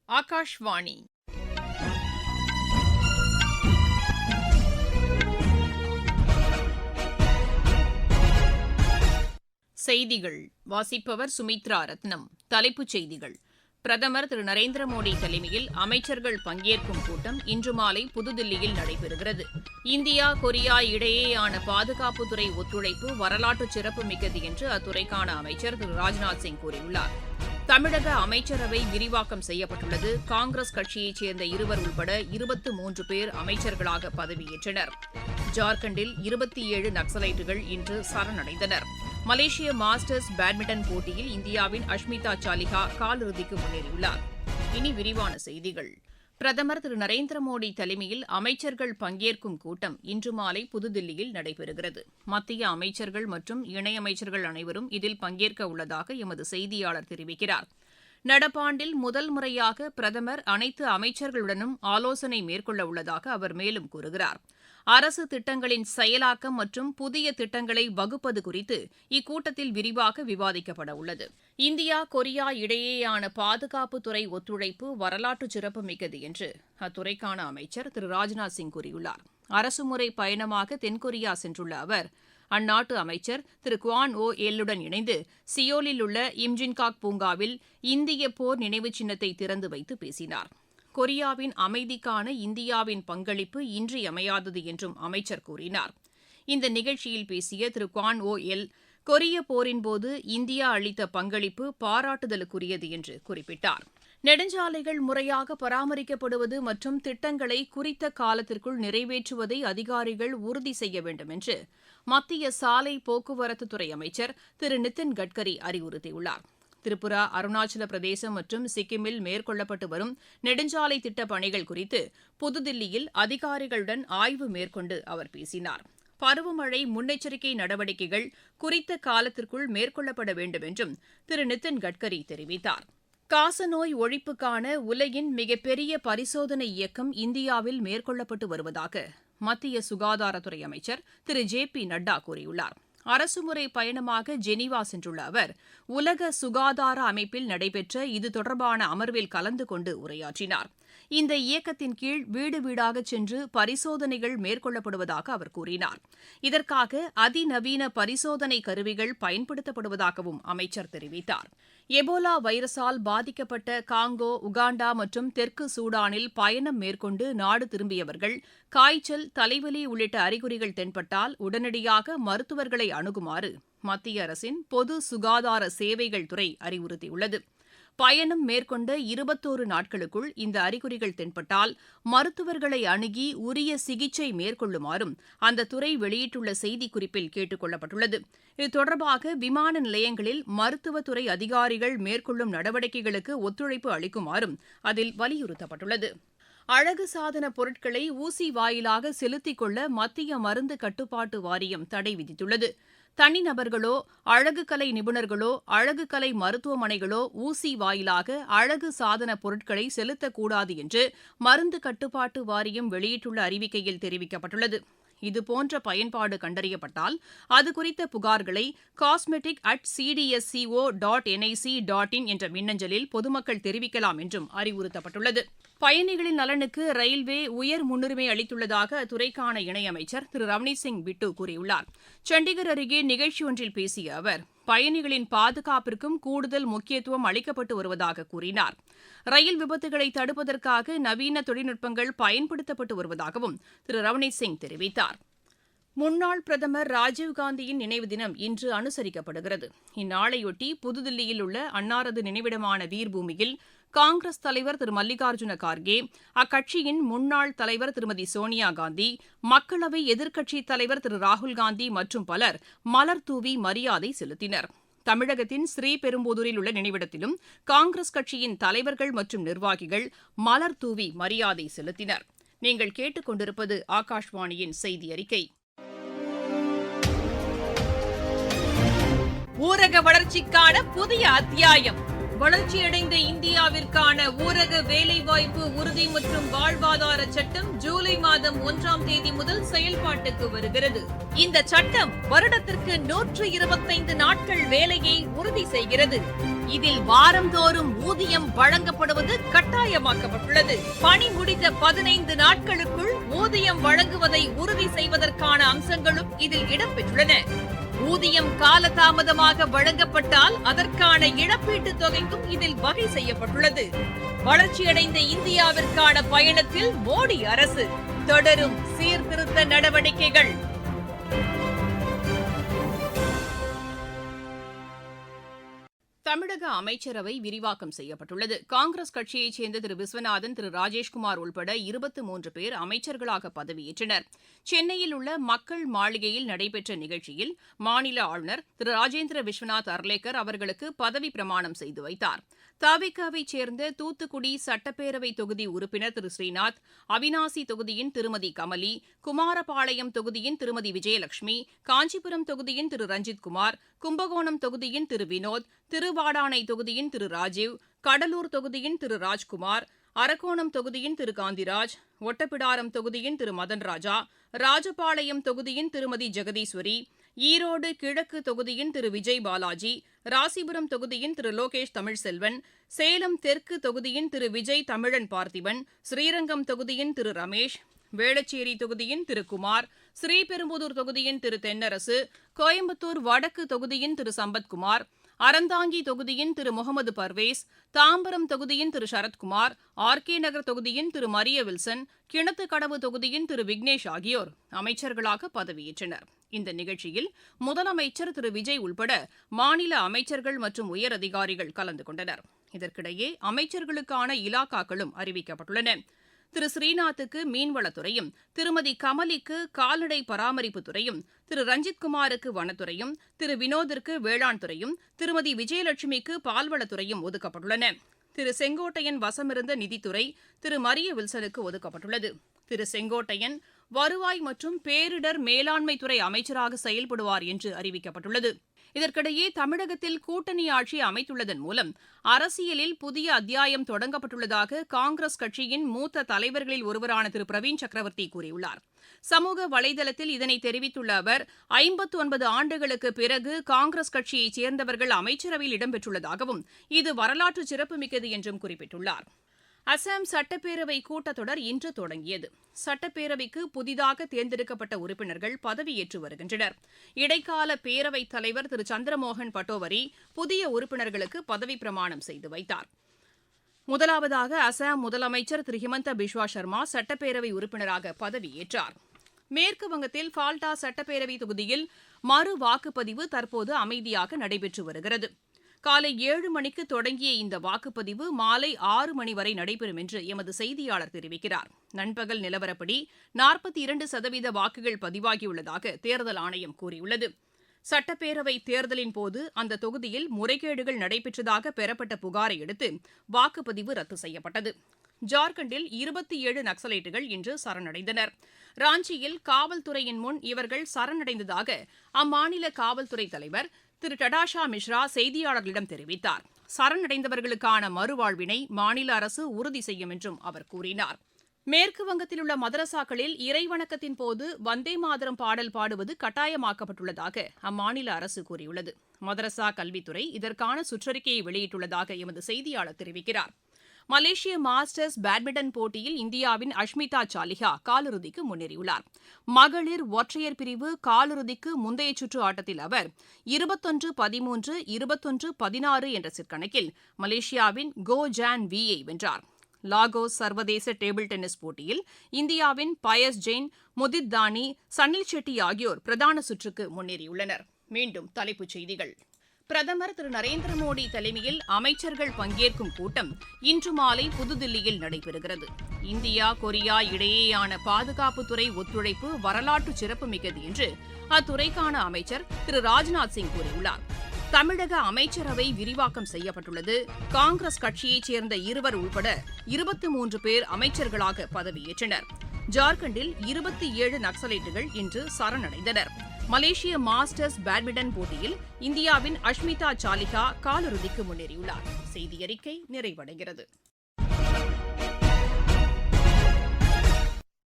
ஆகாஷ்வாணி செய்திகள் வாசிப்பவர் சுமித்ரா ரத்னம். தலைப்புச் செய்திகள்: பிரதமர் திரு நரேந்திர மோடி தலைமையில் அமைச்சர்கள் பங்கேற்கும் கூட்டம் இன்று மாலை புதுதில்லியில் நடைபெறுகிறது. இந்தியா கொரியா இடையேயான பாதுகாப்புத்துறை ஒத்துழைப்பு வரலாற்று சிறப்புமிக்கது என்று அத்துறைக்கான அமைச்சர் திரு ராஜ்நாத் சிங் கூறியுள்ளார். தமிழக அமைச்சரவை விரிவாக்கம் செய்யப்பட்டுள்ளது. காங்கிரஸ் கட்சியைச் சேர்ந்த இருவர் உள்பட 23 பேர் அமைச்சர்களாக பதவியேற்றனர். ஜார்க்கண்டில் 27 நக்சலைட்டுகள் இன்று சரணடைந்தனர். மலேசிய மாஸ்டர்ஸ் பேட்மிண்டன் போட்டியில் இந்தியாவின் அஷ்மிதா சாலிஹா காலிறுதிக்கு முன்னேறியுள்ளார். இனி விரிவான செய்திகள். பிரதமர் திரு நரேந்திர மோடி தலைமையில் அமைச்சர்கள் பங்கேற்கும் கூட்டம் இன்று மாலை புதுதில்லியில் நடைபெறுகிறது. மத்திய அமைச்சர்கள் மற்றும் இணையமைச்சர்கள் அனைவரும் இதில் பங்கேற்க உள்ளதாக எமது செய்தியாளர் தெரிவிக்கிறார். நடப்பாண்டில் முதல் முறையாக பிரதமர் அனைத்து அமைச்சர்களுடனும் ஆலோசனை மேற்கொள்ள உள்ளதாக அவர் மேலும் கூறுகிறார். அரசு திட்டங்களின் செயலாக்கம் மற்றும் புதிய திட்டங்களை வகுப்பது குறித்து இக்கூட்டத்தில் விரிவாக விவாதிக்கப்பட உள்ளது. இந்தியா கொரியா இடையேயான பாதுகாப்புத்துறை ஒத்துழைப்பு வரலாற்று சிறப்புமிக்கது என்று அத்துறைக்கான அமைச்சர் திரு ராஜ்நாத் சிங் கூறியுள்ளார். அரசுமுறை பயணமாக தென்கொரியா சென்றுள்ள அவர் அந்நாட்டு அமைச்சர் திரு குவான் ஓ எல்லுடன் இணைந்து சியோலில் உள்ள இம்ஜின்காக் பூங்காவில் இந்திய போர் நினைவு சின்னத்தை திறந்து வைத்து பேசினார். கொரியாவின் அமைதிக்கான இந்தியாவின் பங்களிப்பு இன்றியமையாதது என்றும் அமைச்சர் கூறினார். இந்த நிகழ்ச்சியில் பேசிய திரு குவான் ஓ எல், கொரிய போரின்போது இந்தியா அளித்த பங்களிப்பு பாராட்டுதலுக்குரியது என்று குறிப்பிட்டார். நெடுஞ்சாலைகள் முறையாக பராமரிக்கப்படுவது மற்றும் திட்டங்களை குறித்த காலத்திற்குள் நிறைவேற்றுவதை அதிகாரிகள் உறுதி செய்ய வேண்டும் என்று மத்திய சாலை போக்குவரத்துத்துறை அமைச்சர் திரு நிதின் கட்கரி அறிவுறுத்தியுள்ளார். திரிபுரா, அருணாச்சல பிரதேசம் மற்றும் சிக்கிமில் மேற்கொள்ளப்பட்டு வரும் நெடுஞ்சாலை திட்டப் பணிகள் குறித்து புதுதில்லியில் அதிகாரிகளுடன் ஆய்வு மேற்கொண்டு அவர் பேசினார். பருவமழை முன்னெச்சரிக்கை நடவடிக்கைகள் குறித்த காலத்திற்குள் மேற்கொள்ளப்பட வேண்டும் என்றும் திரு நிதின் கட்கரி தெரிவித்தார். காசநோய் ஒழிப்புக்கான உலகின் மிகப்பெரிய பரிசோதனை இயக்கம் இந்தியாவில் மேற்கொள்ளப்பட்டு வருவதாக மத்திய சுகாதாரத்துறை அமைச்சர் திரு ஜே.பி. நட்டா கூறியுள்ளார். அரசுமுறை பயணமாக ஜெனீவா சென்றுள்ள அவர் உலக சுகாதார அமைப்பில் நடைபெற்ற இது தொடர்பான அமர்வில் கலந்து கொண்டு உரையாற்றினார். இந்த இயக்கத்தின் கீழ் வீடு வீடாக சென்று பரிசோதனைகள் மேற்கொள்ளப்படுவதாக அவர் கூறினார். இதற்காக அதிநவீன பரிசோதனை கருவிகள் பயன்படுத்தப்படுவதாகவும் அமைச்சர் தெரிவித்தார். எபோலா வைரஸால் பாதிக்கப்பட்ட காங்கோ, உகாண்டா மற்றும் தெற்கு சூடானில் பயணம் மேற்கொண்டு நாடு திரும்பியவர்கள் காய்ச்சல், தலைவலி உள்ளிட்ட அறிகுறிகள் தென்பட்டால் உடனடியாக மருத்துவர்களை அணுகுமாறு மத்திய அரசின் பொது சுகாதார சேவைகள் துறை அறிவுறுத்தியுள்ளது. பயணம் மேற்கொண்ட 21 நாட்களுக்குள் இந்த அறிகுறிகள் தென்பட்டால் மருத்துவர்களை அணுகி உரிய சிகிச்சை மேற்கொள்ளுமாறும் அந்த துறை வெளியிட்டுள்ள செய்திக்குறிப்பில் கேட்டுக் கொள்ளப்பட்டுள்ளது. இது தொடர்பாக விமான நிலையங்களில் மருத்துவத்துறை அதிகாரிகள் மேற்கொள்ளும் நடவடிக்கைகளுக்கு ஒத்துழைப்பு அளிக்குமாறும் அதில் வலியுறுத்தப்பட்டுள்ளது. அழகு சாதன பொருட்களை ஊசி வாயிலாக செலுத்திக் கொள்ள மத்திய மருந்து கட்டுப்பாட்டு வாரியம் தடை விதித்துள்ளது. தனிநபர்களோ, அழகு கலை நிபுணர்களோ, அழகு கலை மருத்துவமனைகளோ ஊசி வாயிலாக அழகு சாதன பொருட்களை செலுத்தக்கூடாது என்று மருந்து கட்டுப்பாட்டு வாரியம் வெளியிட்டுள்ள அறிவிக்கையில் தெரிவிக்கப்பட்டுள்ளது. இதுபோன்ற பயன்பாடு கண்டறியப்பட்டால் அது குறித்த புகார்களை cosmetic@cdsco.nic.in என்ற மின்னஞ்சலில் பொதுமக்கள் தெரிவிக்கலாம் என்றும் அறிவுறுத்தப்பட்டுள்ளது. பயணிகளின் நலனுக்கு ரயில்வே உயர் முன்னுரிமை அளித்துள்ளதாக அத்துறைக்கான இணையமைச்சர் திரு ரவ்னீத் சிங் பிட்டு கூறியுள்ளார். சண்டிகர் அருகே நிகழ்ச்சி ஒன்றில் பேசிய அவர் பயணிகளின் பாதுகாப்பிற்கும் கூடுதல் முக்கியத்துவம் அளிக்கப்பட்டு வருவதாக கூறினார். ரயில் விபத்துகளை தடுப்பதற்காக நவீன தொழில்நுட்பங்கள் பயன்படுத்தப்பட்டு வருவதாகவும் திரு ரவ்னீத் சிங் தெரிவித்தார். முன்னாள் பிரதமர் ராஜீவ்காந்தியின் நினைவு தினம் இன்று அனுசரிக்கப்படுகிறது. இந்நாளையொட்டி புதுதில்லியில் உள்ள அன்னாரது நினைவிடமான வீர்பூமியில் காங்கிரஸ் தலைவர் திரு மல்லிகார்ஜுன கார்கே, அக்கட்சியின் முன்னாள் தலைவர் திருமதி சோனியா காந்தி, மக்களவை எதிர்க்கட்சித் தலைவர் திரு ராகுல்காந்தி மற்றும் பலர் மலர் தூவி மரியாதை செலுத்தினர். தமிழகத்தின் ஸ்ரீபெரும்புதூரில் உள்ள நினைவிடத்திலும் காங்கிரஸ் கட்சியின் தலைவர்கள் மற்றும் நிர்வாகிகள் மலர் தூவி மரியாதை செலுத்தினர். நீங்கள் கேட்டுக் கொண்டிருப்பது ஆகாஷ்வாணியின் செய்தி அறிக்கை. ஊரக வளர்ச்சிக்கான புதிய அத்தியாயம். வளர்ச்சியடைந்த இந்தியாவிற்கான ஊரக வேலைவாய்ப்பு உறுதி மற்றும் வாழ்வாதார சட்டம் ஜூலை மாதம் 1ஆம் தேதி முதல் செயல்பாட்டுக்கு வருகிறது. இந்த சட்டம் வருடத்திற்கு 125 நாட்கள் வேலையை உறுதி செய்கிறது. இதில் வாரந்தோறும் ஊதியம் வழங்கப்படுவது கட்டாயமாக்கப்பட்டுள்ளது. பணி முடிந்த 15 நாட்களுக்குள் ஊதியம் வழங்குவதை உறுதி செய்வதற்கான அம்சங்களும் இதில் இடம்பெற்றுள்ளன. ஊதியம் காலதாமதமாக வழங்கப்பட்டால் அதற்கான இழப்பீட்டுத் தொகைக்கும் இதில் வகை செய்யப்பட்டுள்ளது. வளர்ச்சியடைந்த இந்தியாவிற்கான பயணத்தில் மோடி அரசு தொடரும் சீர்திருத்த நடவடிக்கைகள். தமிழக அமைச்சரவை விரிவாக்கம் செய்யப்பட்டுள்ளது. காங்கிரஸ் கட்சியைச் சேர்ந்த திரு விஸ்வநாதன், திரு ராஜேஷ்குமார் உள்பட 23 பேர் அமைச்சர்களாக பதவியேற்றனர். சென்னையில் உள்ள மக்கள் மாளிகையில் நடைபெற்ற நிகழ்ச்சியில் மாநில ஆளுநர் திரு ராஜேந்திர விஸ்வநாத் அர்லேக்கர் அவர்களுக்கு பதவி பிரமாணம் செய்து வைத்தார். தவிகவைச் சேர்ந்த தூத்துக்குடி சட்டப்பேரவை தொகுதி உறுப்பினர் திரு ஸ்ரீநாத், அவினாசி தொகுதியின் திருமதி கமலி, குமாரபாளையம் தொகுதியின் திருமதி விஜயலட்சுமி, காஞ்சிபுரம் தொகுதியின் திரு ரஞ்சித்குமார், கும்பகோணம் தொகுதியின் திரு வினோத், திருவாடானை தொகுதியின் திரு ராஜீவ், கடலூர் தொகுதியின் திரு ராஜ்குமார், அரக்கோணம் தொகுதியின் திரு காந்திராஜ், ஒட்டப்பிடாரம் தொகுதியின் திரு மதன்ராஜா, ராஜபாளையம் தொகுதியின் திருமதி ஜெகதீஸ்வரி, ஈரோடு கிழக்கு தொகுதியின் திரு விஜய் பாலாஜி, ராசிபுரம் தொகுதியின் திரு லோகேஷ் தமிழ்செல்வன், சேலம் தெற்கு தொகுதியின் திரு விஜய் தமிழன் பார்த்திபன், ஸ்ரீரங்கம் தொகுதியின் திரு ரமேஷ், வேளச்சேரி தொகுதியின் திரு குமார், ஸ்ரீபெரும்புதூர் தொகுதியின் திரு தென்னரசு, கோயம்புத்தூர் வடக்கு தொகுதியின் திரு சம்பத்குமார், அறந்தாங்கி தொகுதியின் திரு முகமது பர்வேஸ், தாம்பரம் தொகுதியின் திரு சரத்குமார், ஆர்கே நகர் தொகுதியின் திரு மரிய வில்சன், கிணத்துக்கடவு தொகுதியின் திரு விக்னேஷ் ஆகியோர் அமைச்சர்களாக பதவியேற்றனர். இந்த நிகழ்ச்சியில் முதலமைச்சர் திரு விஜய் உள்பட மாநில அமைச்சர்கள் மற்றும் உயரதிகாரிகள் கலந்து கொண்டனர். இதற்கிடையே அமைச்சர்களுக்கான இலாக்காக்களும் அறிவிக்கப்பட்டுள்ளன. திரு ஸ்ரீநாத்துக்கு மீன்வளத்துறையும், திருமதி கமலிக்கு கால்நடை பராமரிப்புத் துறையும், திரு ரஞ்சித்குமாருக்கு வனத்துறையும், திரு வினோதிற்கு வேளாண் துறையும், திருமதி விஜயலட்சுமிக்கு பால்வளத்துறையும் ஒதுக்கப்பட்டுள்ளன. திரு செங்கோட்டையன் வசமிருந்த நிதித்துறை திரு மரிய வில்சனுக்கு ஒதுக்கப்பட்டுள்ளது. திரு செங்கோட்டையன் வருவாய் மற்றும் பேரிடர் மேலாண்மைத்துறை அமைச்சராக செயல்படுவார் என்று அறிவிக்கப்பட்டுள்ளது. இதற்கிடையே தமிழகத்தில் கூட்டணி ஆட்சி அமைத்துள்ளதன் மூலம் அரசியலில் புதிய அத்தியாயம் தொடங்கப்பட்டுள்ளதாக காங்கிரஸ் கட்சியின் மூத்த தலைவர்களில் ஒருவரான திரு பிரவீன் சக்கரவர்த்தி கூறியுள்ளார். சமூக வலைதளத்தில் இதனை தெரிவித்துள்ள அவர் 59 ஆண்டுகளுக்கு பிறகு காங்கிரஸ் கட்சியைச் சேர்ந்தவர்கள் அமைச்சரவையில் இடம்பெற்றுள்ளதாகவும் இது வரலாற்று சிறப்புமிக்கது என்றும் குறிப்பிட்டுள்ளார். அசாம் சட்டப்பேரவை கூட்டத்தொடர் இன்று தொடங்கியது. சட்டப்பேரவைக்கு புதிதாக தேர்ந்தெடுக்கப்பட்ட உறுப்பினர்கள் பதவியேற்று வருகின்றனர். இடைக்கால பேரவைத் தலைவர் திரு சந்திரமோகன் பட்டோவரி புதிய உறுப்பினர்களுக்கு பதவி பிரமாணம் செய்து வைத்தார். முதலாவதாக அசாம் முதலமைச்சர் திரு ஹிமந்த பிஸ்வா சர்மா சட்டப்பேரவை உறுப்பினராக பதவியேற்றார். மேற்கு வங்கத்தில் ஃபால்டா சட்டப்பேரவை தொகுதியில் மறு வாக்குப்பதிவு தற்போது அமைதியாக நடைபெற்று வருகிறது. காலை 7 மணிக்கு தொடங்கிய இந்த வாக்குப்பதிவு மாலை 6 மணி வரை நடைபெறும் என்று எமது செய்தியாளர் தெரிவிக்கிறார். நண்பகல் நிலவரப்படி 42% வாக்குகள் பதிவாகியுள்ளதாக தேர்தல் ஆணையம் கூறியுள்ளது. சட்டப்பேரவை தேர்தலின் போது அந்த தொகுதியில் முறைகேடுகள் நடைபெற்றதாக பெறப்பட்ட புகாரை அடுத்து வாக்குப்பதிவு ரத்து செய்யப்பட்டது. ஜார்க்கண்டில் 27 நக்சலைட்டுகள் இன்று சரணடைந்தனர். ராஞ்சியில் காவல்துறையின் முன் இவர்கள் சரணடைந்ததாக அம்மாநில காவல்துறை தலைவர் திரு டடாஷா மிஸ்ரா செய்தியாளர்களிடம் தெரிவித்தார். சரணடைந்தவர்களுக்கான மறுவாழ்வினை மாநில அரசு உறுதி செய்யும் என்றும் அவர் கூறினார். மேற்கு வங்கத்தில் உள்ள மதரசாக்களில் இறைவணக்கத்தின் போது வந்தே மாதரம் பாடல் பாடுவது கட்டாயமாக்கப்பட்டுள்ளதாக அம்மாநில அரசு கூறியுள்ளது. மதரசா கல்வித்துறை இதற்கான சுற்றறிக்கையை வெளியிட்டுள்ளதாக எமது செய்தியாளர் தெரிவிக்கிறார். மலேசிய மாஸ்டர்ஸ் பேட்மிண்டன் போட்டியில் இந்தியாவின் அஷ்மிதா சாலிஹா காலிறுதிக்கு முன்னேறியுள்ளார். மகளிர் ஒற்றையர் பிரிவு காலிறுதிக்கு முந்தைய சுற்று ஆட்டத்தில் அவர் 21-13, 21-16 என்ற செட் மலேசியாவின் கோ ஜான் வீயை வென்றார். லாகோஸ் சர்வதேச டேபிள் டென்னிஸ் போட்டியில் இந்தியாவின் பயஸ் ஜெயின், முதித் தானி, சனில் ஷெட்டி ஆகியோர் பிரதான சுற்றுக்கு முன்னேறியுள்ளனர். மீண்டும் தலைப்புச் செய்திகள். பிரதமர் திரு நரேந்திர மோடி தலைமையில் அமைச்சர்கள் பங்கேற்கும் கூட்டம் இன்று மாலை புதுதில்லியில் நடைபெறுகிறது. இந்தியா கொரியா இடையேயான பாதுகாப்புத்துறை ஒத்துழைப்பு வரலாற்று சிறப்புமிக்கது என்று அத்துறைக்கான அமைச்சர் திரு ராஜ்நாத் சிங் கூறியுள்ளார். தமிழக அமைச்சரவை விரிவாக்கம் செய்யப்பட்டுள்ளது. காங்கிரஸ் கட்சியைச் சேர்ந்த 2 உள்பட 23 பேர் அமைச்சர்களாக பதவியேற்றனர். ஜார்க்கண்டில் 27 நக்சலைட்டுகள் இன்று சரணடைந்தனர். மலேசிய மாஸ்டர்ஸ் பேட்மிண்டன் போட்டியில் இந்தியாவின் அஷ்மிதா சாலிஹா காலிறுதிக்கு முன்னேறியுள்ளார். செய்தியறிக்கை நிறைவடைகிறது.